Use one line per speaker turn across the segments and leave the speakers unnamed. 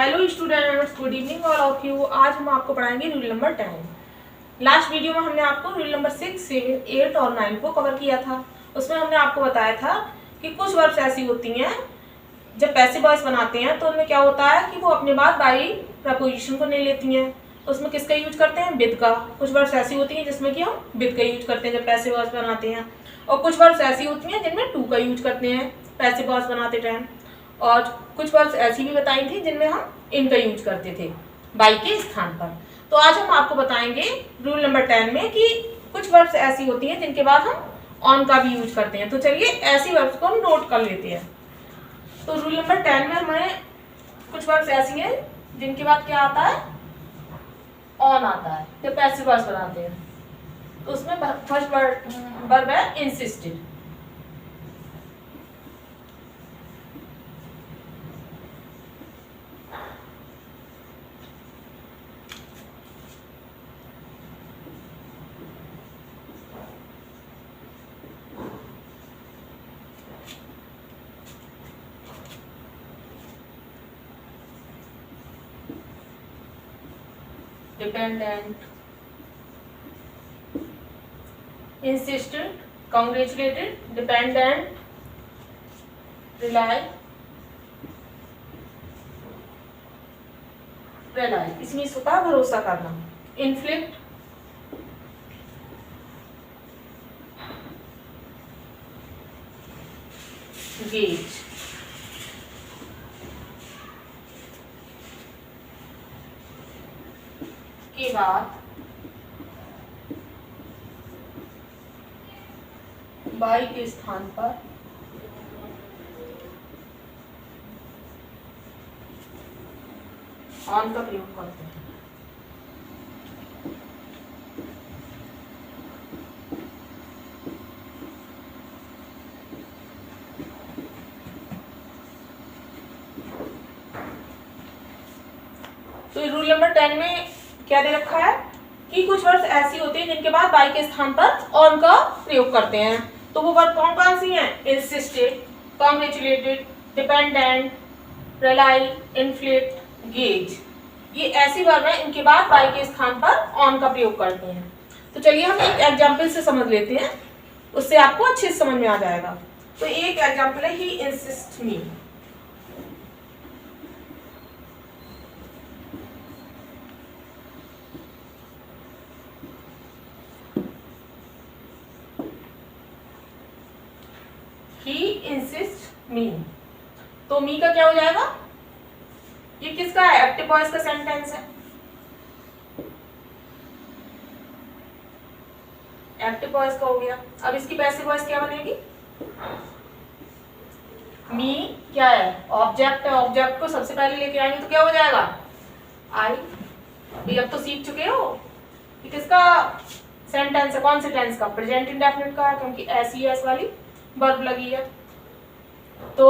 Hello students, good evening all of you. आज हम आपको पढ़ाएंगे रूल नंबर 10। लास्ट वीडियो में हमने आपको रूल नंबर 6, 7, 8 और 9 को कवर किया था। उसमें हमने आपको बताया था कि कुछ वर्ब्स ऐसी होती हैं जब पैसिव वॉइस बनाते हैं तो उनमें क्या होता है कि वो अपने बाद बाई प्रपोजिशन को नहीं लेती हैं। उसमें किसका यूज करते हैं? विद का। कुछ वर्ब्स ऐसी होती हैं जिसमें कि हम विद का यूज करते हैं जब पैसिव वॉइस बनाते हैं, और कुछ वर्ब्स ऐसी होती हैं जिनमें टू का यूज करते हैं पैसिव वॉइस बनाते टाइम, और कुछ वर्ड्स ऐसी भी बताई थी जिनमें हम इन का यूज करते थे बाई के स्थान पर। तो आज हम आपको बताएंगे रूल नंबर 10 में कि कुछ वर्ड्स ऐसी होती हैं जिनके बाद हम ऑन का भी यूज करते हैं। तो चलिए ऐसी वर्ड्स को हम नोट कर लेते हैं। तो रूल नंबर 10 में हमें कुछ वर्ड्स ऐसी हैं जिनके बाद क्या आता है? ऑन आता है जब पैसिव वर्ड्स बनाते हैं। तो उसमें फर्स्ट वर्ब है insisted. Dependent, insisted, congratulated, dependent, rely, इसमें इसका भरोसा करना, inflict, gauge। के बाद बाई के स्थान पर ऑन का प्रयोग करते हैं। तो रूल नंबर 10 में क्या दे रखा है कि कुछ वर्ड्स ऐसी होती हैं जिनके बाद बाई के स्थान पर ऑन का प्रयोग करते हैं। तो वो वर्ड कौन कौन सी हैं? Insisted, congratulated, dependent, rely, inflict, gauge. ये ऐसी वर्ब है इनके बाद बाई के स्थान पर ऑन का प्रयोग करते हैं। तो चलिए हम एक एग्जाम्पल से समझ लेते हैं, उससे आपको अच्छे से समझ में आ जाएगा। तो एक एग्जाम्पल है he insist me. He insists me। तो मी का क्या हो जाएगा? ये किसका है? एक्टिव वॉइस का सेंटेंस है। एक्टिव वॉइस का हो गया। अब इसकी पैसिव वॉइस क्या बनेगी? मी क्या है? ऑब्जेक्ट है। ऑब्जेक्ट को सबसे पहले लेके आएंगे तो क्या हो जाएगा? आई। भी अब तो सीख चुके हो कि किसका सेंटेंस है, कौन से टेंस का? प्रेजेंट इंडेफिनिट का है, क्योंकि ऐसी एस वाली वर्ब लगी है। तो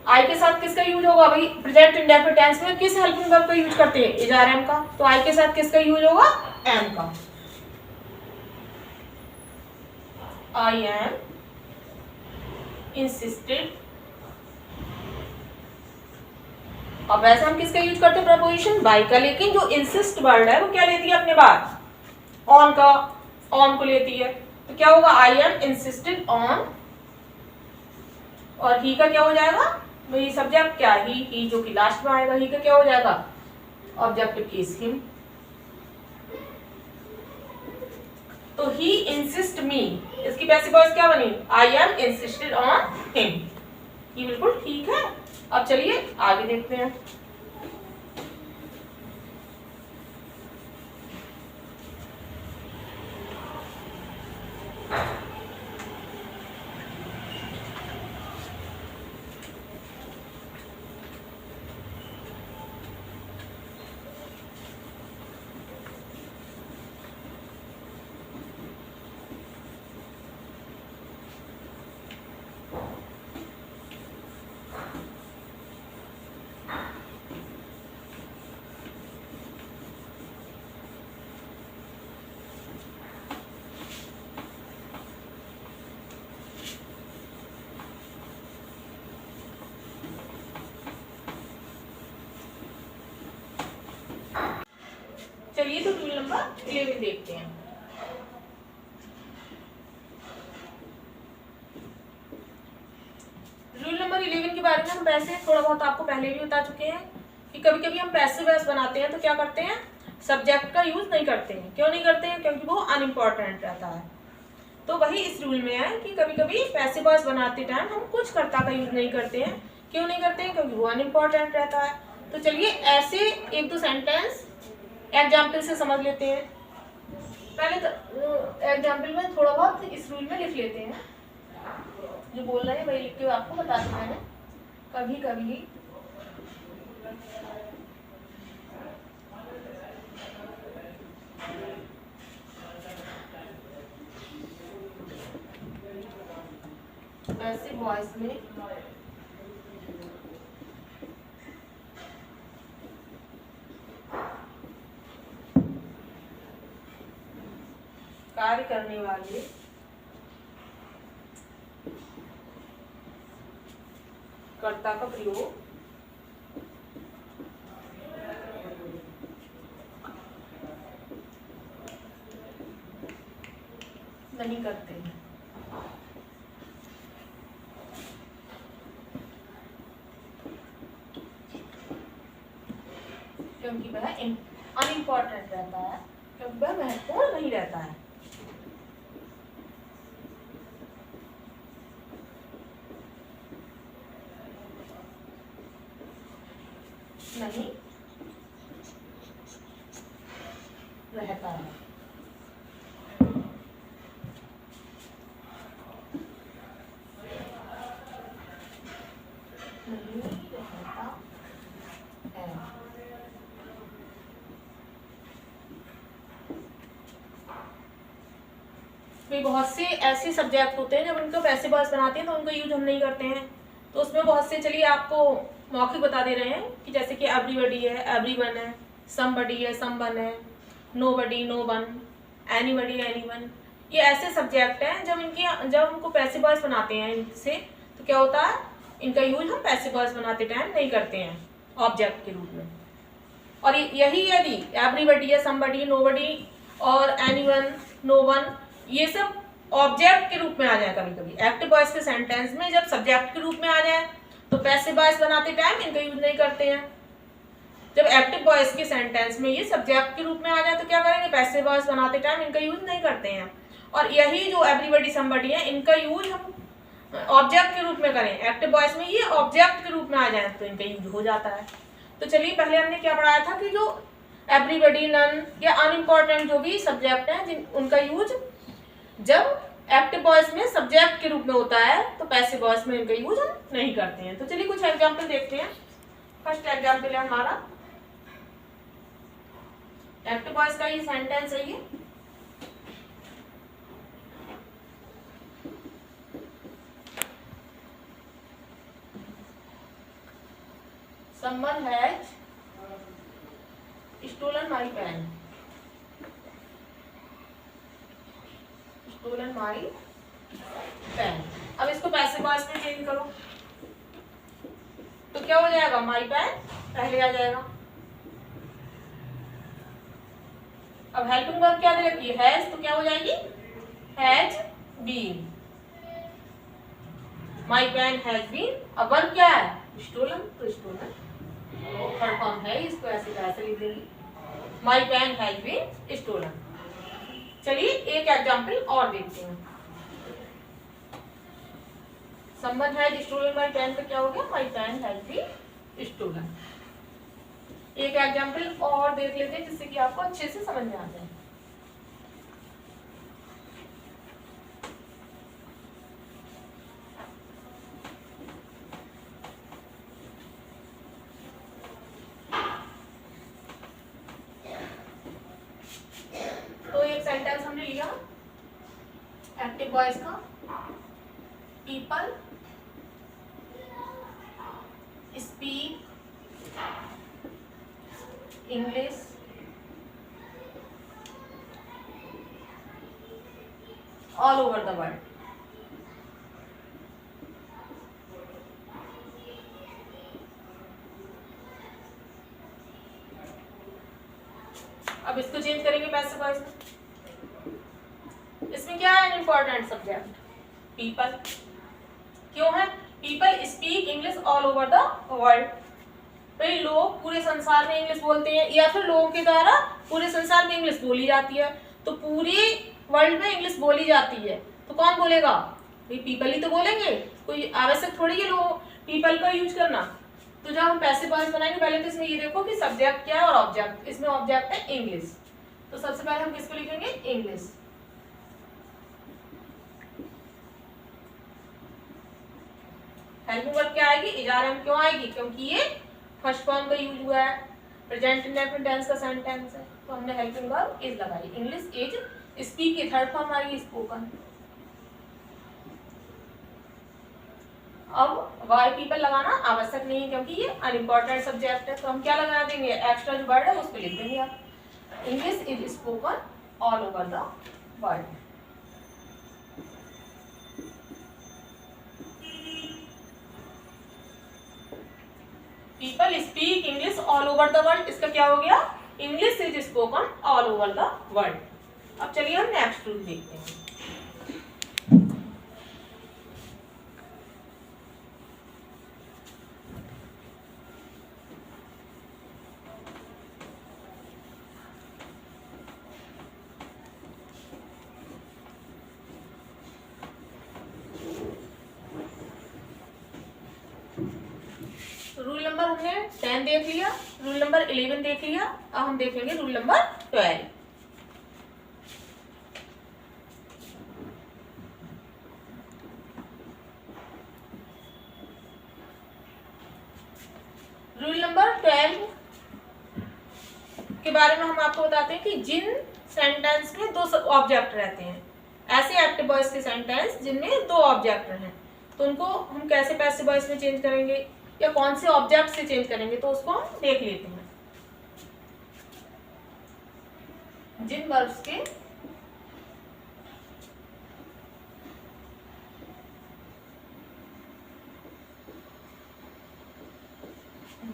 आई के साथ किसका यूज होगा भाई? प्रेजेंट इंडेफिनिट टेंस में किस हेल्पिंग वर्ब का यूज करते हैं? इज आर एम का। तो आई के साथ किसका यूज होगा? एम का। I am insisted. अब वैसे हम किसका यूज करते हैं? प्रपोजिशन बाई का। लेकिन जो इंसिस्ट वर्ड है वो क्या लेती है अपने बाद? ऑन का। ऑन को लेती है। तो क्या होगा? I am insisted on. और ही का क्या हो जाएगा? वही सब्जेक्ट क्या? ही जो कि लास्ट में आएगा। ही का क्या हो जाएगा? Objective case him. तो ही इंसिस्ट मी, इसकी पैसिव वॉइस क्या बनी? I am insisted on him. ये बिल्कुल ठीक है। अब चलिए आगे देखते हैं। 11 देखते हैं। रूल नंबर 11 के बारे में हम वैसे थोड़ा बहुत आपको पहले भी बता चुके हैं कि कभी कभी हम पैसिव वॉइस बनाते हैं तो क्या करते हैं, सब्जेक्ट का यूज नहीं करते हैं। क्यों नहीं करते हैं? क्योंकि वो अनइम्पॉर्टेंट रहता है। तो वही इस रूल में है कि कभी कभी पैसिव वॉइस बनाते टाइम हम कुछ कर्ता का यूज नहीं करते हैं। क्यों नहीं करते हैं? क्योंकि वो अनइम्पॉर्टेंट रहता है। तो चलिए ऐसे एक दो सेंटेंस एग्जाम्पल से समझ लेते हैं। पहले तो एग्जाम्पल में थोड़ा बहुत इस रूल में लिख लेते हैं, जो बोल रहे हैं वही लिख के आपको बता दूं मैंने। कभी कभी पैसिव वॉइस में कार्य करने वाले कर्ता का प्रयोग नहीं करते हैं। क्योंकि वह अनइम्पॉर्टेंट रहता है, क्योंकि वह महत्वपूर्ण नहीं रहता है। नहीं रहता है। नहीं रहता है। भाई बहुत से ऐसे सब्जेक्ट होते हैं जब उनको पैसिव वॉइस बनाते हैं तो उनका यूज हम नहीं करते हैं। तो उसमें बहुत से, चलिए आपको मौखिक बता दे रहे हैं कि जैसे कि एवरीबॉडी है, एवरीवन है, समबडी है, समवन है, नोबडी, नोवन, एनीबडी, एनीवन। ये ऐसे सब्जेक्ट हैं जब हमको पैसिव वॉइस बनाते हैं इनसे तो क्या होता है, इनका यूज हम पैसिव वॉइस बनाते टाइम नहीं करते हैं ऑब्जेक्ट के रूप में। और यही यदि एवरीबडी है, समबडी, नोबडी और एनीवन, नोवन, ये सब ऑब्जेक्ट के रूप में आ जाए कभी कभी एक्टिव वॉइस के सेंटेंस में, जब सब्जेक्ट के रूप में आ जाए तो पैसिव वॉइस बनाते टाइम इनका यूज नहीं करते हैं। जब एक्टिव वॉइस के सेंटेंस में ये सब्जेक्ट के रूप में आ जाए तो क्या करेंगे, पैसिव वॉइस बनाते टाइम इनका यूज नहीं करते हैं। और यही जो एवरीबडी, समबडी है, इनका यूज हम ऑब्जेक्ट के रूप में करें, एक्टिव वॉइस में ये ऑब्जेक्ट के रूप में आ जाए तो इनका यूज हो जाता है। तो चलिए पहले हमने क्या पढ़ाया था कि जो एवरीबडी, नन या अनइम्पॉर्टेंट जो भी सब्जेक्ट है उनका यूज जब एक्टिव वॉइस में सब्जेक्ट के रूप में होता है तो पैसिव वॉइस में इनका यूज हम नहीं करते हैं। तो चलिए कुछ एग्जांपल देखते हैं। फर्स्ट एग्जांपल है हमारा एक्टिव वॉइस का, ये सेंटेंस है ये। Someone has stolen my pen. Stolen my pen. अब इसको पैसिव वॉइस में चेंज करो तो क्या हो जाएगा, my pen पहले आ जाएगा। अब हेल्पिंग वर्ब क्या दे रखी है, हैज, तो क्या हो जाएगी, has been. my pen has been, अब वर्ब क्या है, स्टोलन, तो स्टोलन थर्ड फॉर्म है, इसको ऐसे कैसे लिख देंगे, my pen has been stolen. चलिए एक एग्जांपल और देखते हैं। Someone has stolen my pen, तो क्या हो गया, my pen has been stolen. एक एग्जांपल और देख लेते हैं जिससे कि आपको अच्छे से समझ में आ जाए। हमने लिया एक्टिव वॉइस का, people speak English all over the world. अब अब इसको चेंज करेंगे पैसिव वॉइस में। इसमें क्या है इंपॉर्टेंट सब्जेक्ट? पीपल। क्यों है? People speak English all over the world. भाई लोग पूरे संसार में इंग्लिश बोलते हैं, या फिर लोगों के द्वारा पूरे संसार में इंग्लिश बोली जाती है। तो पूरे वर्ल्ड में इंग्लिश बोली जाती है तो कौन बोलेगा? भाई पीपल ही तो बोलेंगे। कोई आवश्यक थोड़ी है लोग पीपल का यूज करना। तो जब हम पैसिव वॉइस बनाएंगे पहले तो इसमें ये देखो कि सब्जेक्ट क्या है और ऑब्जेक्ट। इसमें ऑब्जेक्ट है इंग्लिश, तो सबसे पहले हम किसको लिखेंगे? इंग्लिश। हेल्पिंग वर्ब क्या आएगी? Is are am. क्यों आएगी? क्योंकि ये फर्स्ट फॉर्म का यूज हुआ है, प्रेजेंट इंडेफिनिट टेंस का सेंटेंस है, तो हमने हेल्पिंग वर्ब इज लगाई। इंग्लिश इज, स्पीक की थर्ड फॉर्म आएगी स्पोकन। अब वाई पीपल लगाना आवश्यक नहीं है क्योंकि ये अनइम्पोर्टेंट सब्जेक्ट है, तो हम क्या लगा देंगे? एक्स्ट्रा जो वर्ड है उसको लिख देंगे आप। English is spoken all over the world. People speak English all over the world, इसका क्या हो गया? English is spoken all over the world. अब चलिए हम नेक्स्ट रूल देखते हैं। रूल नंबर हमने 10 देख लिया, रूल नंबर 11 देख लिया, अब हम देखेंगे रूल नंबर 12। रूल नंबर 12 के बारे में हम आपको बताते हैं कि जिन सेंटेंस में दो ऑब्जेक्ट रहते हैं, ऐसे एक्टिव वॉइस के सेंटेंस जिनमें दो ऑब्जेक्ट हैं, तो उनको हम कैसे पैसिव वॉइस में चेंज करेंगे या कौन से ऑब्जेक्ट से चेंज करेंगे, तो उसको हम देख लेते हैं। जिन वर्ब्स के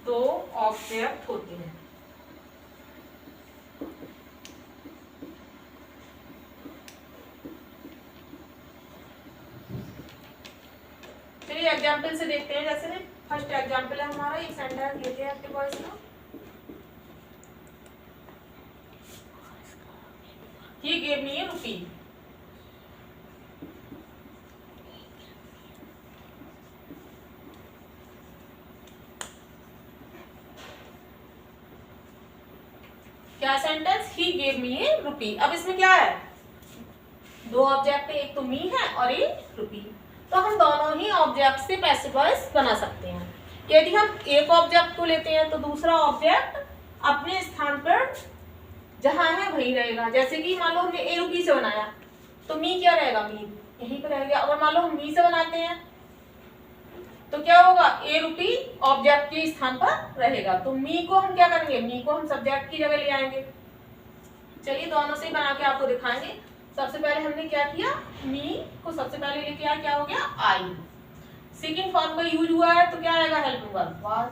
दो ऑब्जेक्ट होते हैं। चलिए एग्जाम्पल से देखते हैं। जैसे फर्स्ट एग्जाम्पल है हमारा, एक सेंटेंस लेते हैं एक्टिव वॉइस का। He gave me a rupee. क्या sentence? He gave me a rupee। अब इसमें क्या है? दो ऑब्जेक्ट है, एक तो मी है और एक रुपी। तो हम दोनों ही ऑब्जेक्ट से पैसिव वॉइस बना सकते हैं। यदि हम एक ऑब्जेक्ट को लेते हैं तो दूसरा ऑब्जेक्ट अपने स्थान पर जहां है वही रहेगा। जैसे कि मान लो हमने ए रुपी से बनाया तो मी क्या रहेगा? मी यहीं पर रहेगा। अगर मान लो हम मी से बनाते हैं तो क्या होगा? ए रुपी ऑब्जेक्ट के स्थान पर रहेगा। तो मी को हम क्या करेंगे? मी को हम सब्जेक्ट की जगह ले आएंगे। चलिए दोनों से बना के आपको दिखाएंगे। सबसे पहले हमने क्या किया? मी को सबसे पहले लेके आया, क्या हो गया? आई। सेकंड फॉर्म का यूज हुआ है तो क्या आएगा? Helping verb was.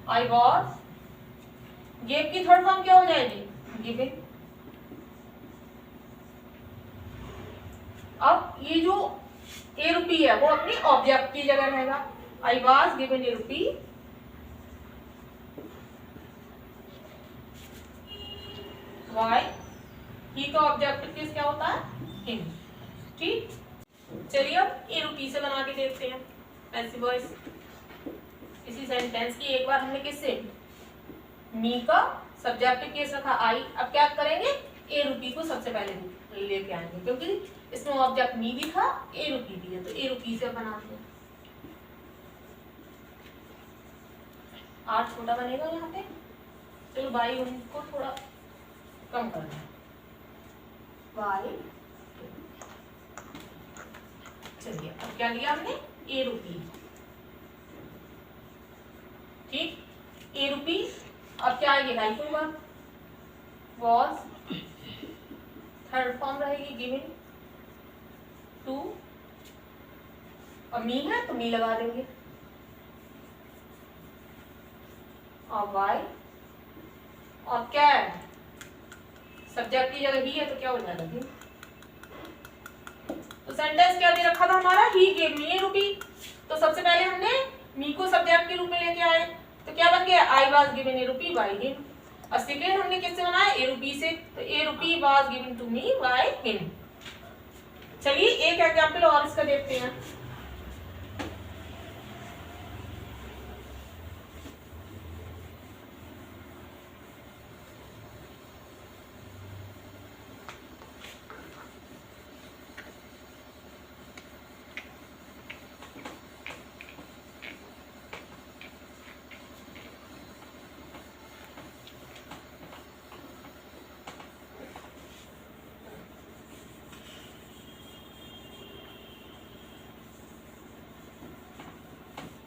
I was. Gave की थर्ड फॉर्म क्या हो जाएगी? गिविंग। अब ये जो ए रुपी है वो अपनी ऑब्जेक्ट की जगह रहेगा। I was given a rupee. Why, he का ऑब्जेक्ट किस क्या होता है? हिम। ठीक, चलिए अब ए रुपी से बना के देखते हैं पैसिव वॉइस। इसी सेंटेंस की एक बार हमने किससे? मी का सब्जेक्टिव केस रखा आई। अब क्या करेंगे? ए रुपी को सबसे पहले लेके आएंगे क्योंकि इसमें ऑब्जेक्ट मी भी था, ए रुपी भी है, तो ए रुपी से बनाते हैं। आर छोटा बनेगा यहाँ पे, चलो बाई उनको थोड़ा कम कर दें। बाई, चलिए अब क्या लिया हमने? ए रुपी। ठीक, ए रुपी। अब क्या आएगी? Helping verb was. Third form रहेगी गिविंग टू, और मी है तो मी लगा देंगे। और वाई, और क्या है? सब्जेक्ट की जगह ही है तो क्या हो जाएगा ही। तो सेंटेंस क्या दे रखा था हमारा, ही गेव मी ए रुपी। तो सबसे पहले हमने मी को सब्जेक्ट के रूप में लेके आए, तो क्या बन गया, I was given a rupee by him. और सेकेंड हमने किससे बनाया, ए रुपी से, तो a rupee was given to me by him. चलिए एक एग्जाम्पल और इसका देखते हैं।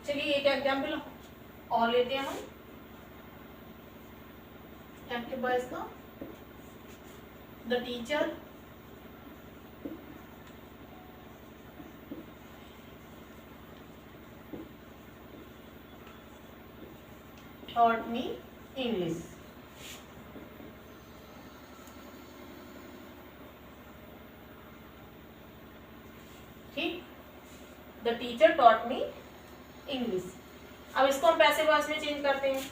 चलिए एक एग्जाम्पल और लेते हैं हम एक्टिव वॉइस का। The teacher taught me English। ठीक, the teacher taught me English. अब इसको हम पैसिव वॉइस में चेंज करते हैं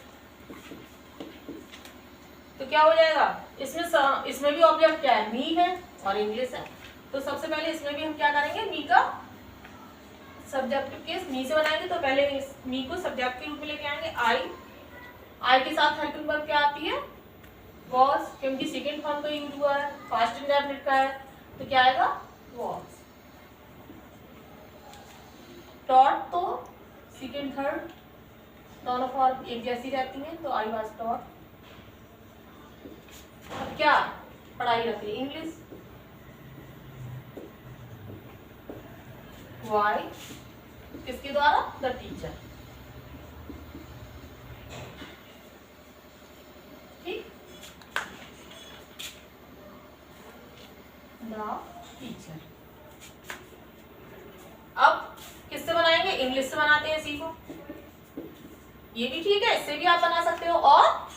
तो क्या हो जाएगा, इसमें भी ऑब्जेक्ट क्या है, मी है और इंग्लिश है। तो सबसे पहले इसमें भी हम क्या करेंगे, मी का सब्जेक्टिव केस मी से बनाएंगे। तो पहले मी को सब्जेक्ट के रूप में लेके आएंगे, आई के साथ हेल्पिंग वर्ब क्या आती है, वॉज, क्योंकि सेकेंड फॉर्म का यूज हुआ है, पास्ट इंडेफिनिट का है, तो क्या आएगा, वॉज। टॉट तो सेकेंड थर्ड दोनों फॉर्म एक जैसी रहती हैं, तो आई वाज टॉट। अब क्या पढ़ाई रहती है, इंग्लिश, वाई किसके द्वारा, द टीचर। ठीक, द टीचर। अब किससे बनाएंगे, इंग्लिश से बनाते हैं इसी को। ये भी ठीक है, इससे भी आप बना सकते हो और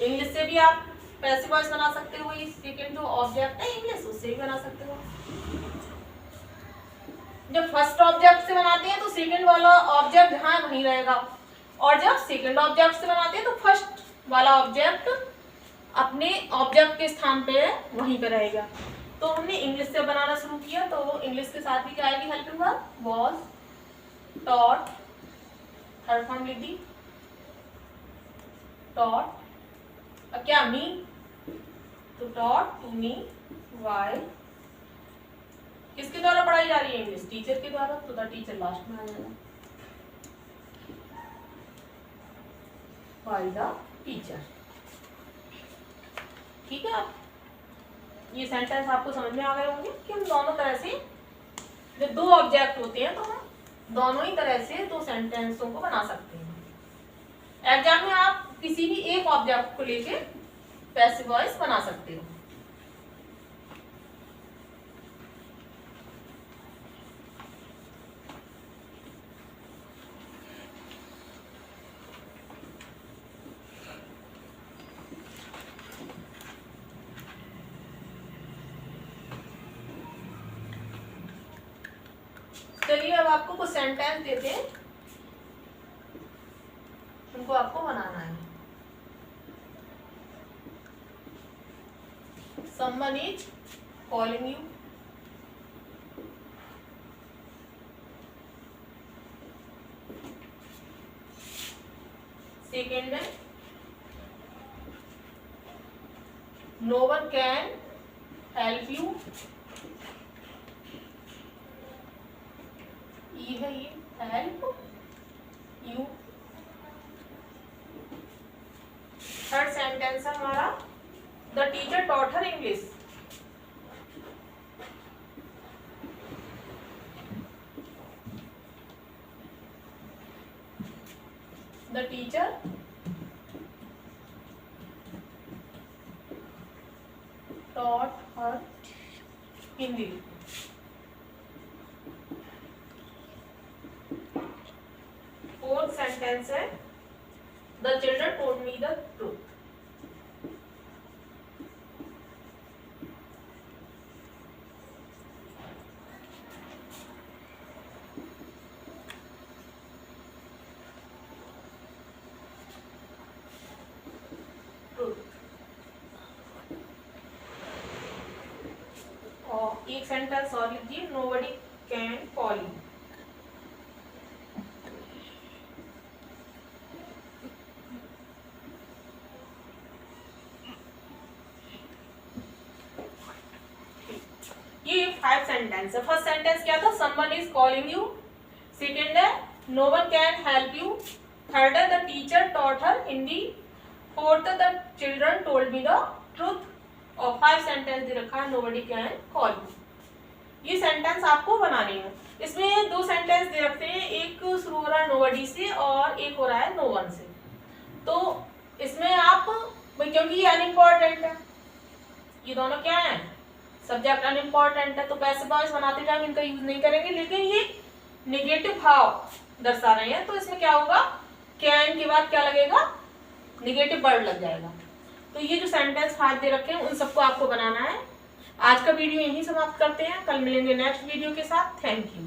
इंग्लिश से भी आप पैसिव वॉइस बना सकते हो। ये सेकंड जो ऑब्जेक्ट है इंग्लिश, उससे भी बना सकते हो। जब फर्स्ट ऑब्जेक्ट से बनाते हैं तो सेकंड वाला ऑब्जेक्ट जहां वहीं रहेगा, और जब सेकंड ऑब्जेक्ट से बनाते हैं तो फर्स्ट वाला ऑब्जेक्ट अपने ऑब्जेक्ट के स्थान पे वहीं पे रहेगा। तो हमने इंग्लिश से बनाना शुरू किया, तो इंग्लिश के साथ भी क्या आएगी, helping verb, was, taught, third form लिख दी, टॉट। अब क्या, मी, तो टॉट टू मी वाई किसके द्वारा पढ़ाई जा रही है, इंग्लिश, टीचर के द्वारा, तो द टीचर लास्ट में आ जाएगा, बाय द टीचर। ठीक है, आप ये सेंटेंस आपको समझ में आ गए होंगे कि हम दोनों तरह से, जब दो ऑब्जेक्ट होते हैं तो हम दोनों ही तरह से दो सेंटेंसों को बना सकते हैं। एग्जाम में आप किसी भी एक ऑब्जेक्ट को लेके पैसिव वॉइस बना सकते हो। चलिए अब आपको कुछ सेंटेंस देते हैं, उनको आपको बनाना है। Someone is calling you, second में no one can help you, ये है ये हेल्प यू। थर्ड सेंटेंस है हमारा, the teacher taught her English, the teacher taught her Hindi. Fourth sentence है, the children told me the truth, एक sentence और लिखिए, नोबडी कैन कॉल यू। ये 5 सेंटेंस है। फर्स्ट सेंटेंस क्या था, someone is calling you. Second है no one can help you. Third है the teacher taught her Hindi. Fourth the children told me the truth. और 5 सेंटेंस दे रखा है नोबडी कैन कॉल यू। ये सेंटेंस आपको बनाने हैं। इसमें 2 सेंटेंस दे रखते हैं, एक शुरू हो रहा है नोबडी से और एक हो रहा है नो वन से। तो इसमें आप क्योंकि ये अनइम्पॉर्टेंट है, ये दोनों क्या है, सब्जेक्ट अनइम्पॉर्टेंट है, तो पैसिव वॉइस बनाते टाइम इनका यूज नहीं करेंगे। लेकिन ये नेगेटिव भाव दर्शा रहे हैं, तो इसमें क्या होगा, कैन के बाद क्या लगेगा, नेगेटिव वर्ड लग जाएगा। तो ये जो सेंटेंस 5 दे रखे हैं उन सबको आपको बनाना है। आज का वीडियो यहीं समाप्त करते हैं, कल मिलेंगे नेक्स्ट वीडियो के साथ। Thank you.